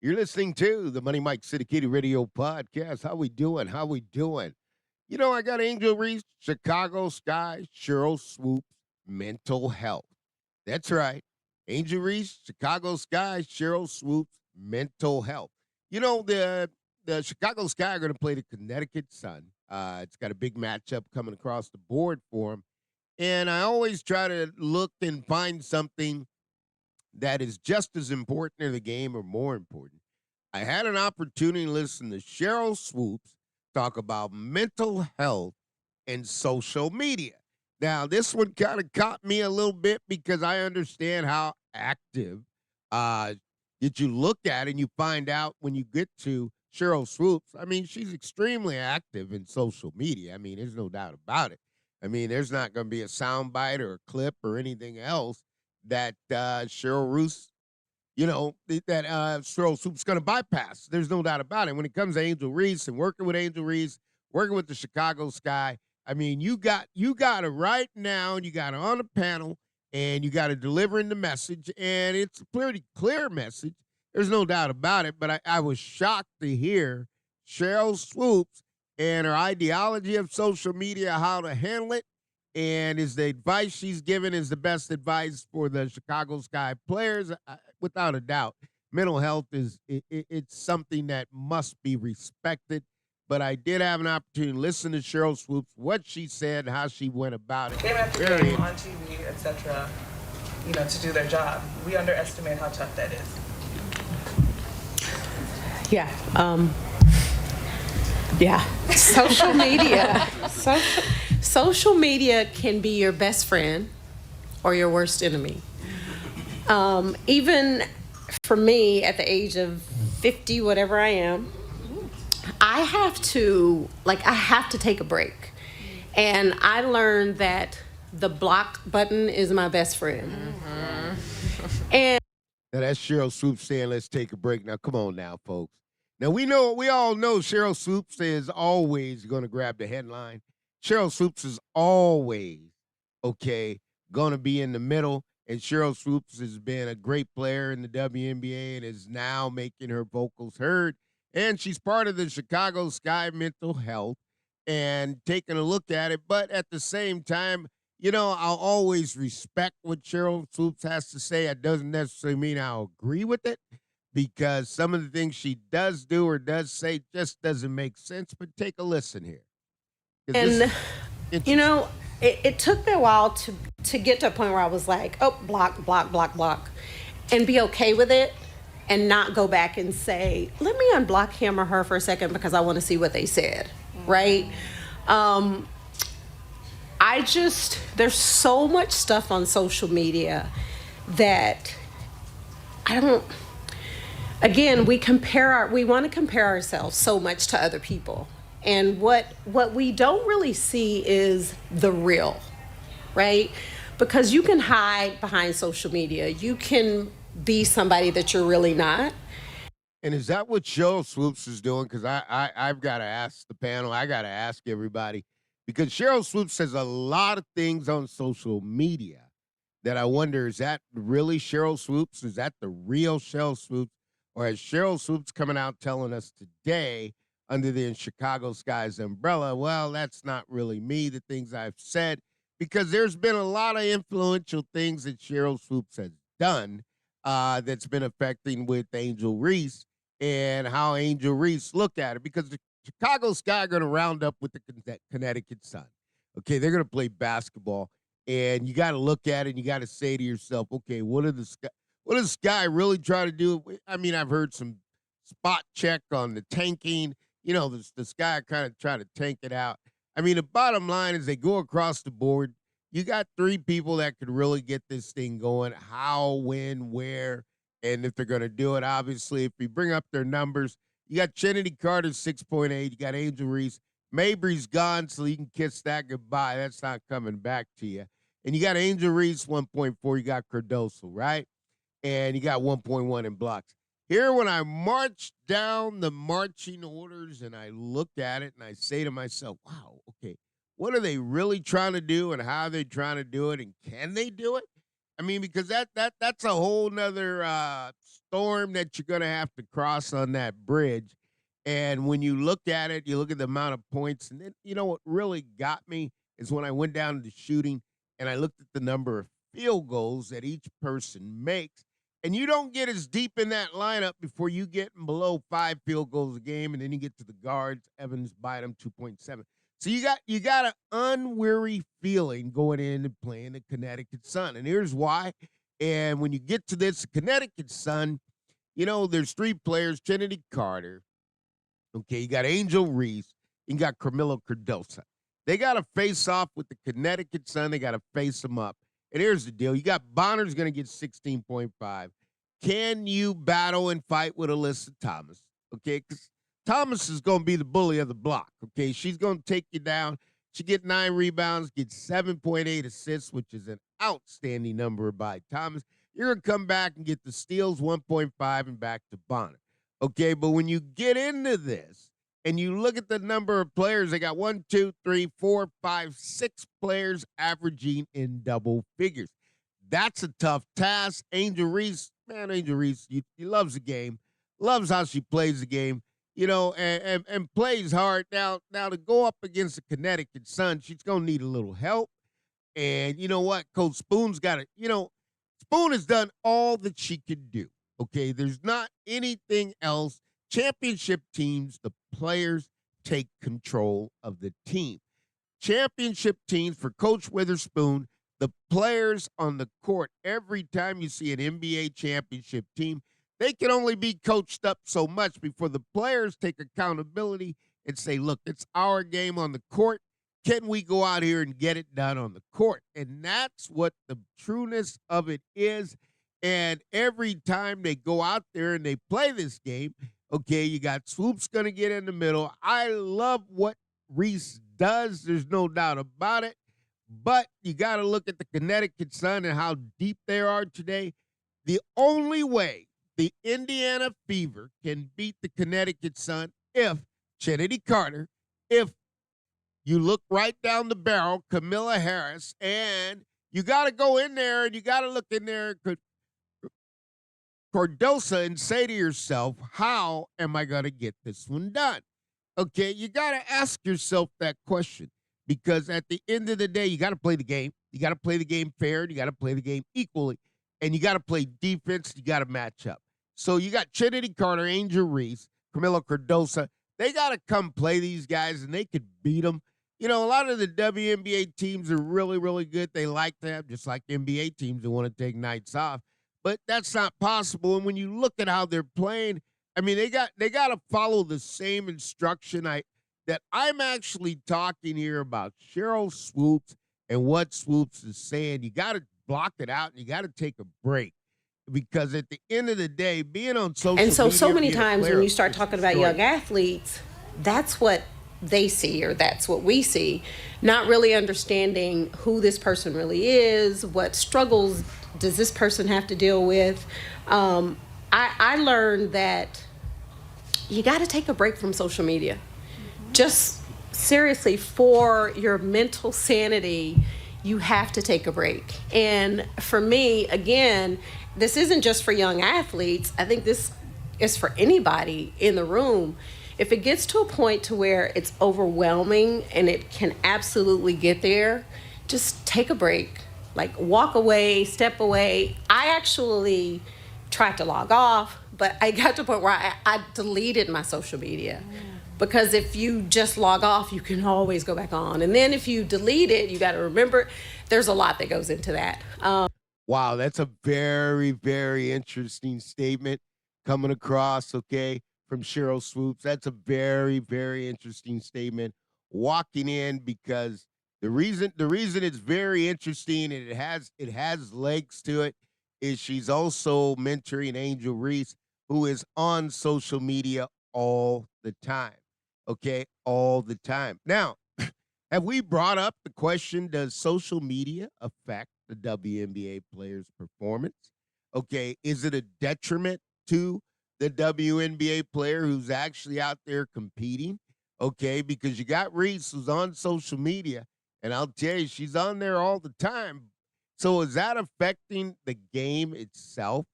You're listening to the Money Mike Syndicated Radio Podcast. How we doing? How we doing? I got Angel Reese, Chicago Sky, Sheryl Swoopes, mental health. That's right. Angel Reese, Chicago Sky, Sheryl Swoopes, mental health. The Chicago Sky are going to play the Connecticut Sun. It's got a big matchup coming across the board for them. And I always try to look and find something that is just as important in the game or more important. I had an opportunity to listen to Sheryl Swoopes talk about mental health and social media. Now, this one kind of caught me a little bit because I understand how active uh, that you look at and you find out when you get to Sheryl Swoopes. I mean, she's extremely active in social media. I mean, there's no doubt about it. I mean, there's not going to be a soundbite or a clip or anything else that Sheryl Roos, Sheryl Swoopes going to bypass. There's no doubt about it. When it comes to Angel Reese and working with Angel Reese, working with the Chicago Sky, I mean, you got it right now, and you got it on the panel, and you got to delivering the message, and it's a pretty clear message. There's no doubt about it. But I was shocked to hear Sheryl Swoopes and her ideology of social media, how to handle it, and is the advice she's given is the best advice for the Chicago Sky players, without a doubt. Mental health it's something that must be respected. But I did have an opportunity to listen to Sheryl Swoopes, what she said, and how she went about it. Game after Very game on TV, etc., to do their job. We underestimate how tough that is. Yeah. Yeah. Social media. Social media can be your best friend or your worst enemy. Even for me, at the age of 50, whatever I am, I have to take a break. And I learned that the block button is my best friend. Mm-hmm. And Now that's Sheryl Swoopes saying, "Let's take a break." Now, come on, now, folks. Now we all know Sheryl Swoopes is always going to grab the headline. Sheryl Swoopes is always going to be in the middle. And Sheryl Swoopes has been a great player in the WNBA and is now making her vocals heard. And she's part of the Chicago Sky mental health and taking a look at it. But at the same time, I'll always respect what Sheryl Swoopes has to say. It doesn't necessarily mean I'll agree with it because some of the things she does do or does say just doesn't make sense. But take a listen here. 'Cause this is interesting. it took me a while to get to a point where I was like, oh, block, block, block, block, and be okay with it and not go back and say, let me unblock him or her for a second because I want to see what they said, right? There's so much stuff on social media that again, we want to compare ourselves so much to other people. And what we don't really see is the real, right? Because you can hide behind social media. You can be somebody that you're really not. And is that what Sheryl Swoopes is doing? Because I've got to ask the panel. I got to ask everybody. Because Sheryl Swoopes says a lot of things on social media that I wonder, is that really Sheryl Swoopes? Is that the real Sheryl Swoopes? Or is Sheryl Swoopes coming out telling us today under the Chicago Sky's umbrella, well, that's not really me, the things I've said, because there's been a lot of influential things that Sheryl Swoopes has done that's been affecting with Angel Reese and how Angel Reese look at it, because the Chicago Sky are going to round up with the Connecticut Sun. Okay, they're going to play basketball, and you got to look at it and you got to say to yourself, okay, what does Sky really try to do? I mean, I've heard some spot check on the tanking. The Sky kind of try to tank it out. I mean, the bottom line is they go across the board. You got three people that could really get this thing going. How, when, where, and if they're going to do it. Obviously, if we bring up their numbers, you got Trinity Carter, 6.8. You got Angel Reese. Mabry's gone, so you can kiss that goodbye. That's not coming back to you. And you got Angel Reese, 1.4. You got Cardoso, right? And you got 1.1 in blocks. Here, when I march down the marching orders and I look at it and I say to myself, wow, okay, what are they really trying to do and how are they trying to do it and can they do it? I mean, because that's a whole nother storm that you're going to have to cross on that bridge. And when you look at it, you look at the amount of points. And then, what really got me is when I went down to shooting and I looked at the number of field goals that each person makes. And you don't get as deep in that lineup before you get below 5 field goals a game. And then you get to the guards, Evans, Bynum, 2.7. So you got an unweary feeling going in and playing the Connecticut Sun. And here's why. And when you get to this Connecticut Sun, there's 3 players, Kennedy Carter. Okay, you got Angel Reese, and you got Carmelo Cardosa. They got to face off with the Connecticut Sun. They got to face them up. And here's the deal. You got Bonner's going to get 16.5. Can you battle and fight with Alyssa Thomas? Okay, because Thomas is going to be the bully of the block. Okay, she's going to take you down. She get 9 rebounds, get 7.8 assists, which is an outstanding number by Thomas. You're going to come back and get the steals, 1.5, and back to Bonner. Okay, but when you get into this and you look at the number of players, they got 1, 2, 3, 4, 5, 6 players averaging in double figures. That's a tough task. Angel Reese, he loves the game, loves how she plays the game, and plays hard. Now to go up against the Connecticut Sun, she's going to need a little help. And you know what? Coach Spoon's got it. Spoon has done all that she could do. Okay, there's not anything else. Championship teams, the players take control of the team. Championship teams for Coach Witherspoon, the players on the court, every time you see an NBA championship team, they can only be coached up so much before the players take accountability and say, look, it's our game on the court. Can we go out here and get it done on the court? And that's what the trueness of it is. And every time they go out there and they play this game, okay, you got Swoops going to get in the middle. I love what Reese does. There's no doubt about it. But you got to look at the Connecticut Sun and how deep they are today. The only way the Indiana Fever can beat the Connecticut Sun if Kennedy Carter, if you look right down the barrel, Camilla Harris, and you got to go in there and you got to look in there, Cardosa, and say to yourself, how am I going to get this one done? Okay, you got to ask yourself that question because at the end of the day, you got to play the game. You got to play the game fair. And you got to play the game equally. And you got to play defense. You got to match up. So you got Kennedy Carter, Angel Reese, Camilo Cardosa. They got to come play these guys, and they could beat them. A lot of the WNBA teams are really, really good. They like to have, just like NBA teams that want to take nights off. But that's not possible. And when you look at how they're playing, I mean, they got to follow the same instruction. That I'm actually talking here about Sheryl Swoopes and what Swoops is saying. You got to block it out, and you got to take a break. Because at the end of the day, being on social media. And so many times when you start talking about young athletes, that's what they see or that's what we see, not really understanding who this person really is, what struggles does this person have to deal with. I learned that you got to take a break from social media. Just seriously, for your mental sanity, you have to take a break. And for me, again, this isn't just for young athletes. I think this is for anybody in the room. If it gets to a point to where it's overwhelming, and it can absolutely get there, just take a break. Like walk away, step away. I actually tried to log off, but I got to a point where I deleted my social media. Because if you just log off, you can always go back on. And then if you delete it, you got to remember there's a lot that goes into that. Wow, that's a very, very interesting statement coming across, okay, from Sheryl Swoopes. That's a very, very interesting statement walking in, because the reason it's very interesting and it has legs to it is she's also mentoring Angel Reese, who is on social media all the time. Okay, all the time. Now, have we brought up the question, does social media affect the WNBA player's performance? Okay, is it a detriment to the WNBA player who's actually out there competing? Okay, because you got Reese, who's on social media, and I'll tell you, she's on there all the time. So is that affecting the game itself?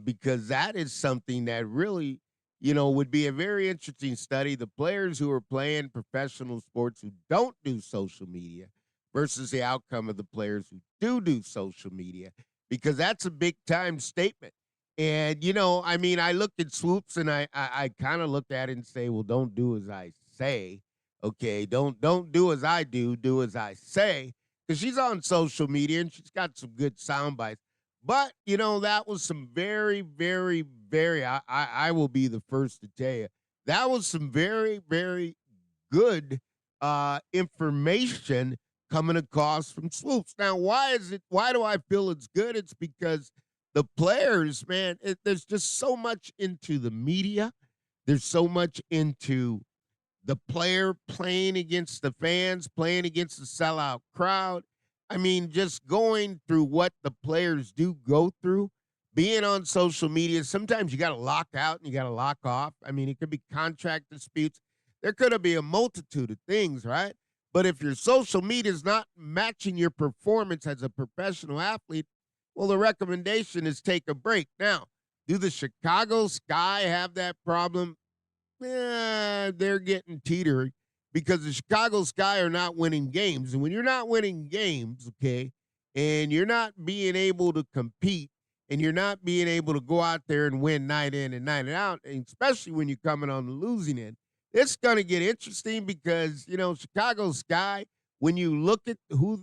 because that is something that really, would be a very interesting study. The players who are playing professional sports who don't do social media versus the outcome of the players who do social media, because that's a big time statement. And, I mean, I look at Swoops and I kind of look at it and say, well, don't do as I say. Okay. Don't do as I do as I say. Because she's on social media and she's got some good sound bites. But, that was some very, very, very, I will be the first to tell you, that was some very, very good information coming across from Swoops. Now, why do I feel it's good? It's because the players, man, there's just so much into the media. There's so much into the player playing against the fans, playing against the sellout crowd. I mean, just going through what the players do go through, being on social media. Sometimes you got to lock out and you got to lock off. I mean, it could be contract disputes. There could be a multitude of things, right? But if your social media is not matching your performance as a professional athlete, well, the recommendation is take a break. Now, do the Chicago Sky have that problem? They're getting teetery because the Chicago Sky are not winning games. And when you're not winning games, okay, and you're not being able to compete and you're not being able to go out there and win night in and night out, and especially when you're coming on the losing end, it's going to get interesting because, Chicago Sky, when you look at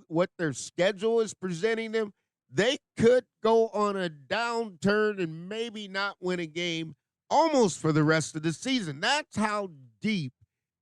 what their schedule is presenting them, they could go on a downturn and maybe not win a game almost for the rest of the season. That's how deep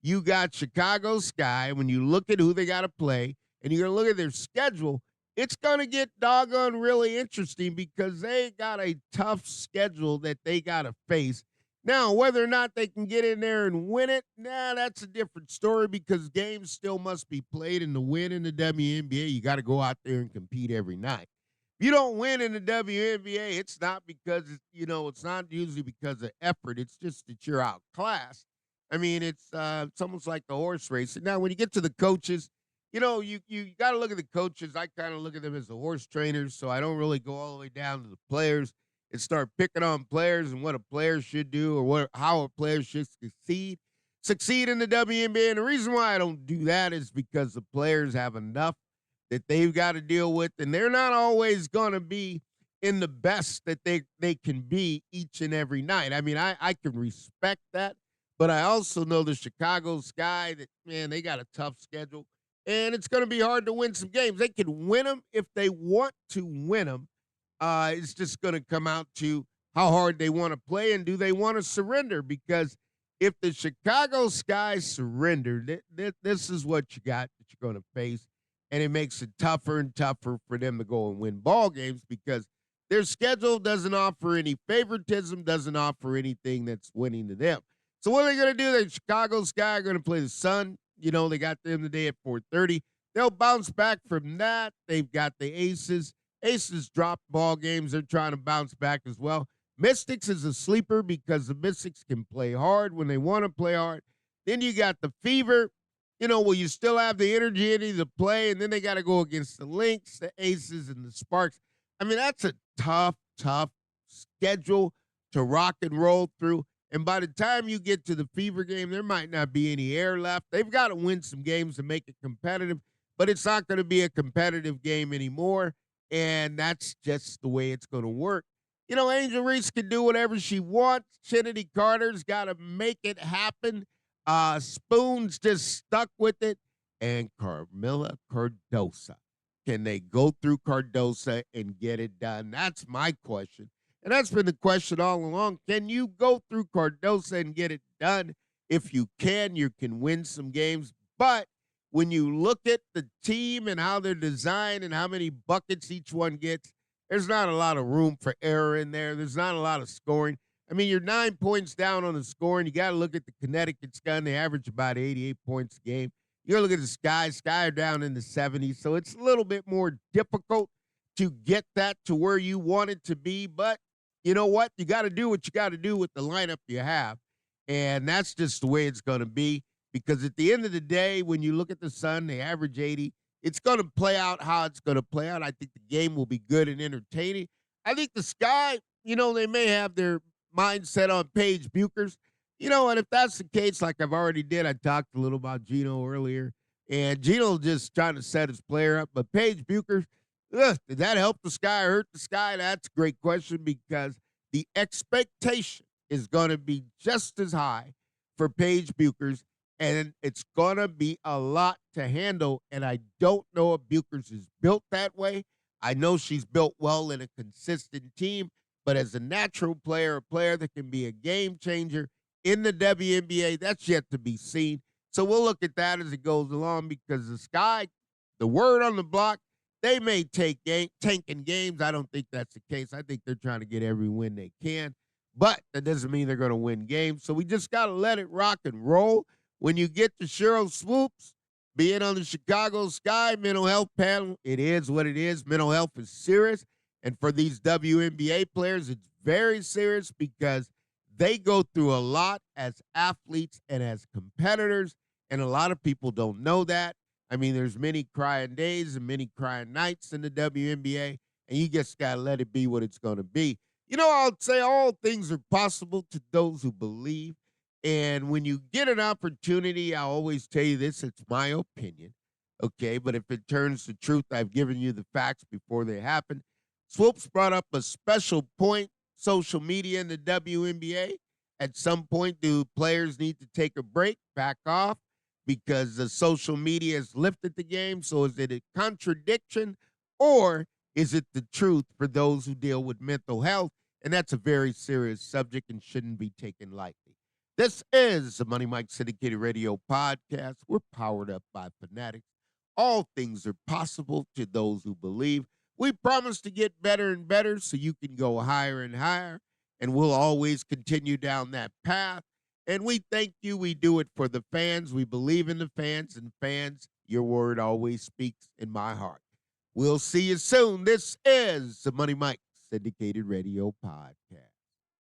you got Chicago Sky. When you look at who they got to play and you're going to look at their schedule, it's going to get doggone really interesting because they got a tough schedule that they got to face. Now, whether or not they can get in there and win it, that's a different story because games still must be played, and to win in the WNBA, you got to go out there and compete every night. If you don't win in the WNBA, it's not because, it's not usually because of effort. It's just that you're outclassed. I mean, it's almost like the horse racing. Now, when you get to the coaches, you got to look at the coaches. I kind of look at them as the horse trainers, so I don't really go all the way down to the players and start picking on players and what a player should do or how a player should succeed in the WNBA. And the reason why I don't do that is because the players have enough that they've got to deal with, and they're not always going to be in the best that they can be each and every night. I mean, I can respect that, but I also know the Chicago Sky that, man, they got a tough schedule, and it's going to be hard to win some games. They can win them if they want to win them. It's just going to come out to how hard they want to play and do they want to surrender, because if the Chicago Sky surrender, this is what you got that you're going to face. And it makes it tougher and tougher for them to go and win ball games because their schedule doesn't offer any favoritism, doesn't offer anything that's winning to them. So what are they going to do? The Chicago Sky are going to play the Sun. They got them today at 4:30. They'll bounce back from that. They've got the Aces. Aces dropped ball games. They're trying to bounce back as well. Mystics is a sleeper because the Mystics can play hard when they want to play hard. Then you got the Fever. Will you still have the energy to play? And then they got to go against the Lynx, the Aces, and the Sparks. I mean, that's a tough schedule to rock and roll through. And by the time you get to the Fever game, there might not be any air left. They've got to win some games to make it competitive, but it's not going to be a competitive game anymore. And that's just the way it's going to work. Angel Reese can do whatever she wants. Trinity Carter's got to make it happen. Spoon's just stuck with it. And Carmilla Cardosa. Can they go through Cardosa and get it done? That's my question. And that's been the question all along. Can you go through Cardosa and get it done? If you can win some games. But when you look at the team and how they're designed and how many buckets each one gets, there's not a lot of room for error in there. There's not a lot of scoring. I mean, you're 9 points down on the scoring. You got to look at the Connecticut's gun. They average about 88 points a game. You got to look at the Sky. Sky are down in the 70s. So it's a little bit more difficult to get that to where you want it to be. But you know what? You got to do what you got to do with the lineup you have. And that's just the way it's going to be. Because at the end of the day, when you look at the Sun, they average 80. It's going to play out how it's going to play out. I think the game will be good and entertaining. I think the Sky, they may have their mindset on Paige Buchers. And if that's the case, like I've already did, I talked a little about Gino earlier, and Gino just trying to set his player up. But Paige Buchers, did that help the Sky or hurt the Sky? That's a great question because the expectation is going to be just as high for Paige Buchers, and it's going to be a lot to handle. And I don't know if Buchers is built that way. I know she's built well in a consistent team, but as a natural player, a player that can be a game changer in the WNBA, that's yet to be seen. So we'll look at that as it goes along because the Sky, the word on the block, they may tanking games. I don't think that's the case. I think they're trying to get every win they can, but that doesn't mean they're going to win games. So we just got to let it rock and roll. When you get to Sheryl Swoopes, being on the Chicago Sky mental health panel, it is what it is. Mental health is serious. And for these WNBA players, it's very serious because they go through a lot as athletes and as competitors, and a lot of people don't know that. I mean, there's many crying days and many crying nights in the WNBA, and you just got to let it be what it's going to be. I'll say all things are possible to those who believe. And when you get an opportunity, I always tell you this, it's my opinion, okay? But if it turns to truth, I've given you the facts before they happen. Swoops brought up a special point, social media in the WNBA. At some point, do players need to take a break, back off, because the social media has lifted the game? So is it a contradiction, or is it the truth for those who deal with mental health? And that's a very serious subject and shouldn't be taken lightly. This is the Money Mike Syndicated Radio Podcast. We're powered up by Fanatics. All things are possible to those who believe. We promise to get better and better so you can go higher and higher, and we'll always continue down that path. And we thank you. We do it for the fans. We believe in the fans, and fans, your word always speaks in my heart. We'll see you soon. This is the Money Mike Syndicated Radio Podcast.